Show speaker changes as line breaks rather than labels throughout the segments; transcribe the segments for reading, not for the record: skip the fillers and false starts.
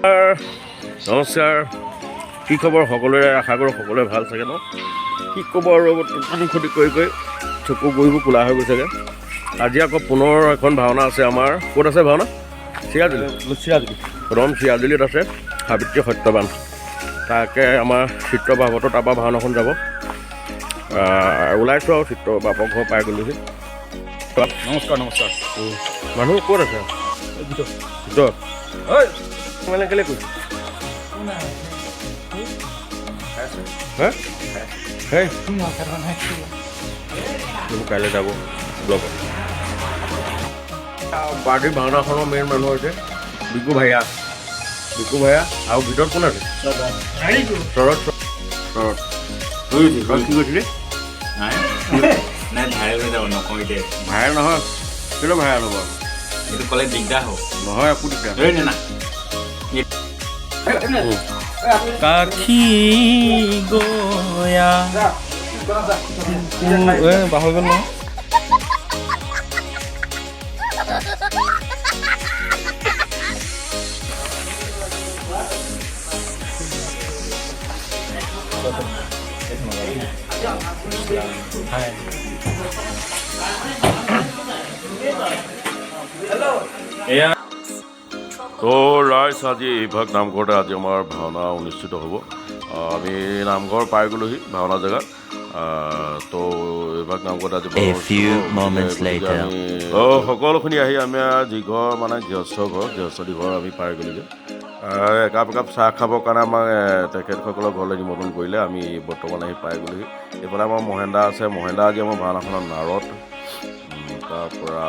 নমস্কাৰ কি খবৰ সকলোৰে আশা কৰোঁ সকলোৱে ভাল চাগে ন কি ক'ব আৰু টোপনি ক্ষতি কৰি চকু গৰিবোৰ কোলা হৈ গৈছেগৈ আজি আকৌ পুনৰ এখন ভাওনা আছে আমাৰ ক'ত আছে ভাওনা চিৰাজুলি ৰম চিৰাজুলিত আছে সাবিত্ৰী সত্যবান তাকে আমাৰ চিত্ৰ বাবতো তাৰপৰা ভাওনাখন যাব ওলাইছোঁ আৰু চিত্ৰ বাপৰ ঘৰ পাই গ'লোহি
নমস্কাৰ
মানুহ ক'ত আছে ভিতৰত মানে কেলৈ কৈছোঁ কাইলৈ যাব ব্লগত পাৰ্টিৰ ভাওনাখনৰ মেইন মানুহ হৈছে বিকু ভাইয়া আৰু ভিতৰত কোন আছে শৰৎ কি কৈছিলি ভাইৰেল নহয় কেলৈ ভাইৰেল হ'ব
এইটো ক'লে দিগদাৰ হ'ব
নহয় একো দিগদাৰ
কাখি গয়া পাহৰি গ'ল নহয়
তো ৰাইজ আজি এইভাগ নামঘৰতে আজি আমাৰ ভাওনা অনুষ্ঠিত হ'ব আমি নামঘৰ পাই গ'লোহি ভাওনা জেগাত তো এইভাগ নামঘৰতে আজি সকলোখিনি আহি আমি যিঘৰ মানে গৃহস্থী ঘৰ আমি পাই গ'লোগৈ একাপ চাহ খাবৰ কাৰণে আমাক তেখেতসকলৰ ঘৰলৈ নিমন্ত্ৰণ কৰিলে আমি বৰ্তমান আহি পাই গ'লোহি এইফালে আমাৰ মহেন্দা আছে মহেন্দা আজি আমাৰ ভাওনাখনৰ নাৰত তাৰপৰা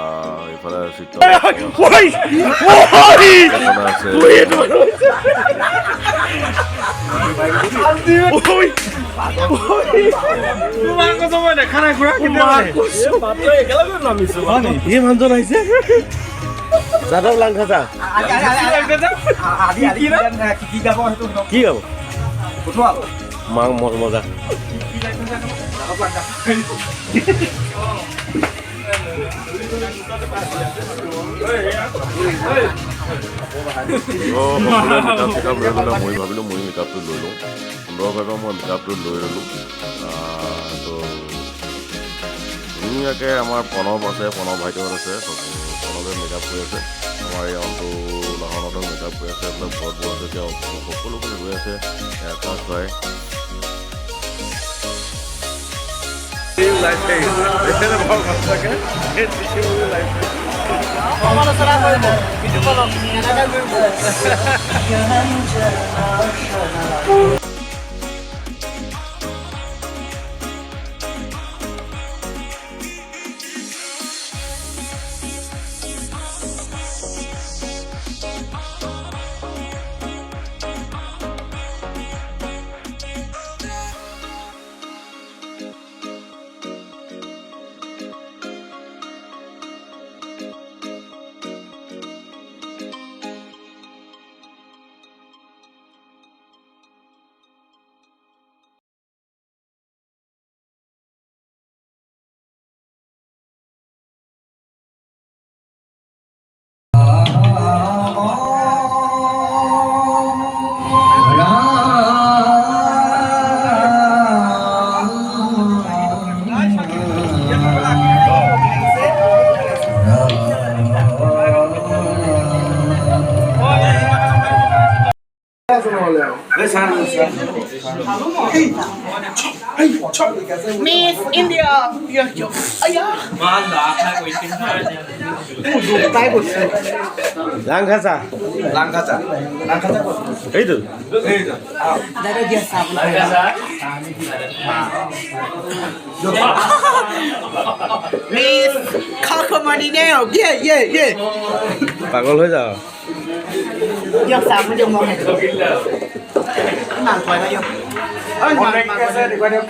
এইফালে চিত্ৰ যাদৱ লাংখাচা কি গাব মাং মজা মই ভাবিলোঁ মই মেকআপটো লৈ লওঁ সুন্দৰভাৱে মই মেকআপটো লৈ ল'লোঁ তো ধুনীয়াকৈ আমাৰ প্ৰণৱ আছে প্ৰণৱ ভাইটিহঁত আছে প্ৰণৱে মেকআপ কৰি আছে আমাৰ এই অন্তু লাহনতো মেকআপ কৰি আছে এইবিলাক ঘৰত বৰ আছে সকলোখিনি ৰৈ আছে আকাশ হয়
সমালোচনা কৰিব Miss India,
লাংখাচা এইটো
Miss Cocomadineo, yeah.
পাগল হৈ যাওঁ
Dược sáng mới được một này. Mảng khỏi bao nhiêu? Ôi, mảng khỏi bao nhiêu?